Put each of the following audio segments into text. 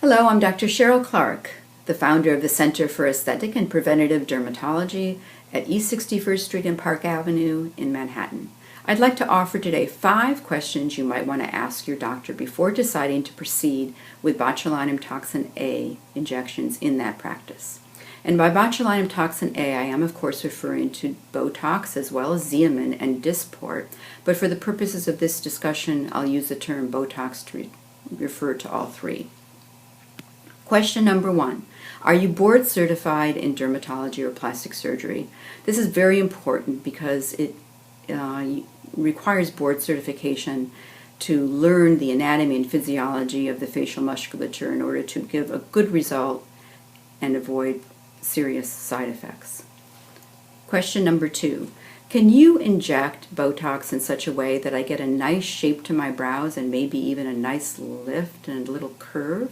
Hello, I'm Dr. Cheryl Clark, the founder of the Center for Aesthetic and Preventative Dermatology at East 61st Street and Park Avenue in Manhattan. I'd like to offer today 5 questions you might want to ask your doctor before deciding to proceed with botulinum toxin A injections in that practice. And by botulinum toxin A, I am of course referring to Botox as well as Xeomin and Dysport, but for the purposes of this discussion, I'll use the term Botox to refer to all 3. Question number 1. Are you board certified in dermatology or plastic surgery? This is very important because it requires board certification to learn the anatomy and physiology of the facial musculature in order to give a good result and avoid serious side effects. Question number 2. Can you inject Botox in such a way that I get a nice shape to my brows and maybe even a nice lift and a little curve?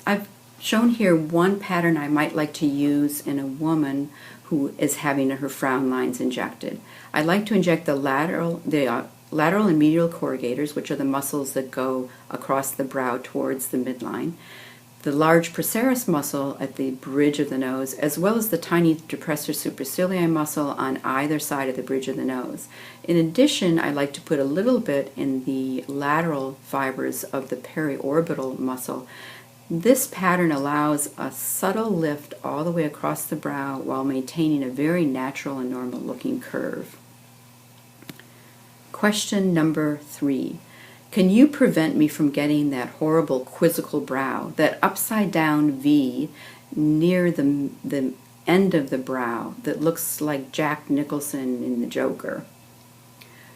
I've shown here one pattern I might like to use in a woman who is having her frown lines injected. I like to inject the lateral and medial corrugators, which are the muscles that go across the brow towards the midline, the large procerus muscle at the bridge of the nose, as well as the tiny depressor supercilii muscle on either side of the bridge of the nose. In addition, I like to put a little bit in the lateral fibers of the periorbital muscle. This pattern allows a subtle lift all the way across the brow while maintaining a very natural and normal looking curve. Question number 3. Can you prevent me from getting that horrible quizzical brow, that upside down V near the end of the brow that looks like Jack Nicholson in The Joker?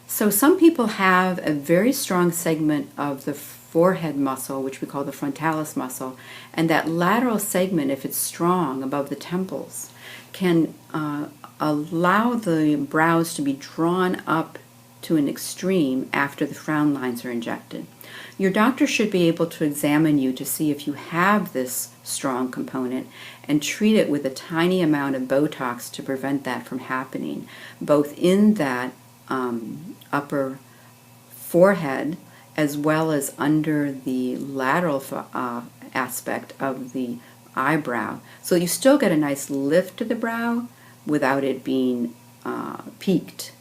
So some people have a very strong segment of the forehead muscle, which we call the frontalis muscle, and that lateral segment, if it's strong above the temples, can allow the brows to be drawn up to an extreme after the frown lines are injected. Your doctor should be able to examine you to see if you have this strong component and treat it with a tiny amount of Botox to prevent that from happening, both in that upper forehead as well as under the lateral aspect of the eyebrow. So you still get a nice lift to the brow without it being peaked.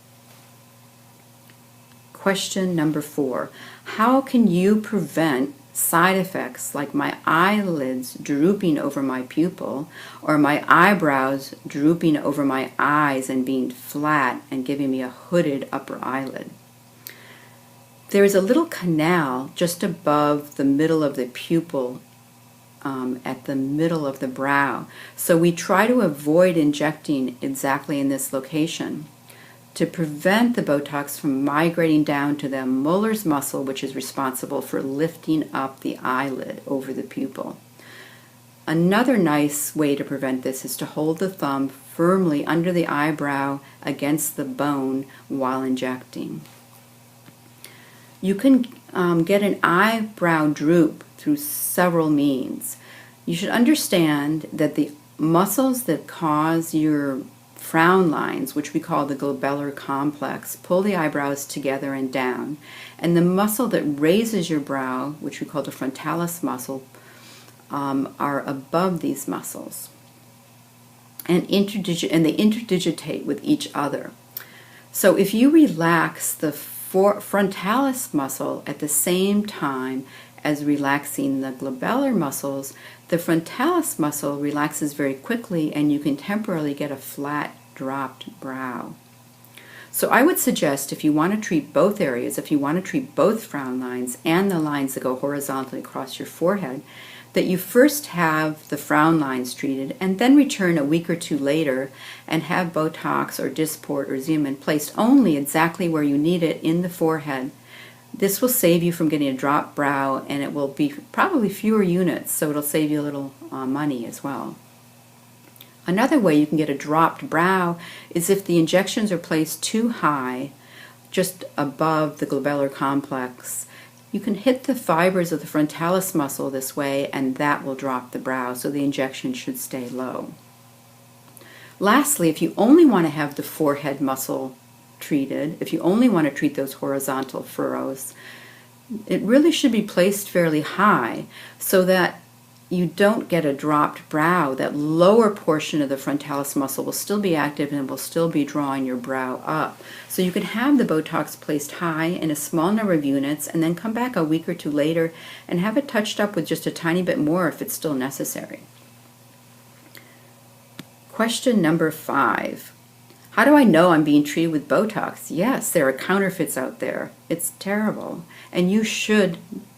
Question number 4. How can you prevent side effects like my eyelids drooping over my pupil or my eyebrows drooping over my eyes and being flat and giving me a hooded upper eyelid? There is a little canal just above the middle of the pupil at the middle of the brow. So we try to avoid injecting exactly in this location to prevent the Botox from migrating down to the molars muscle, which is responsible for lifting up the eyelid over the pupil. Another nice way to prevent this is to hold the thumb firmly under the eyebrow against the bone while injecting. You can get an eyebrow droop through several means. You should understand that the muscles that cause your frown lines, which we call the glabellar complex, pull the eyebrows together and down, and the muscle that raises your brow, which we call the frontalis muscle, are above these muscles, and they interdigitate with each other. So if you relax the frontalis muscle at the same time as relaxing the glabellar muscles, the frontalis muscle relaxes very quickly and you can temporarily get a flat, dropped brow. So I would suggest, if you want to treat both areas, if you want to treat both frown lines and the lines that go horizontally across your forehead, that you first have the frown lines treated and then return a week or 2 later and have Botox or Dysport or Xeomin placed only exactly where you need it in the forehead. This will save you from getting a dropped brow, and it will be probably fewer units, so it'll save you a little money as well. Another way you can get a dropped brow is if the injections are placed too high, just above the glabellar complex. You can hit the fibers of the frontalis muscle this way, and that will drop the brow, so the injection should stay low. Lastly, if you only want to have the forehead muscle treated, if you only want to treat those horizontal furrows, It really should be placed fairly high so that you don't get a dropped brow. That lower portion of the frontalis muscle will still be active and will still be drawing your brow up. So you can have the Botox placed high in a small number of units and then come back a week or two later and have it touched up with just a tiny bit more if it's still necessary. Question number 5. How do I know I'm being treated with Botox? Yes, there are counterfeits out there. It's terrible. And you should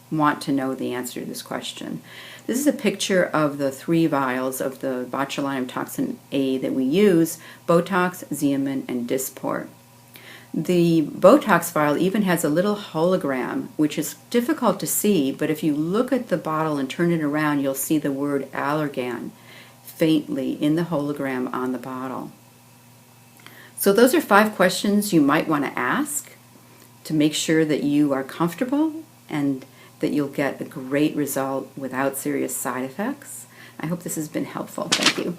want to know the answer to this question. This is a picture of the 3 vials of the botulinum toxin A that we use, Botox, Xeomin, and Dysport. The Botox vial even has a little hologram, which is difficult to see, but if you look at the bottle and turn it around, you'll see the word Allergan faintly in the hologram on the bottle. So those are 5 questions you might want to ask to make sure that you are comfortable and that you'll get a great result without serious side effects. I hope this has been helpful. Thank you.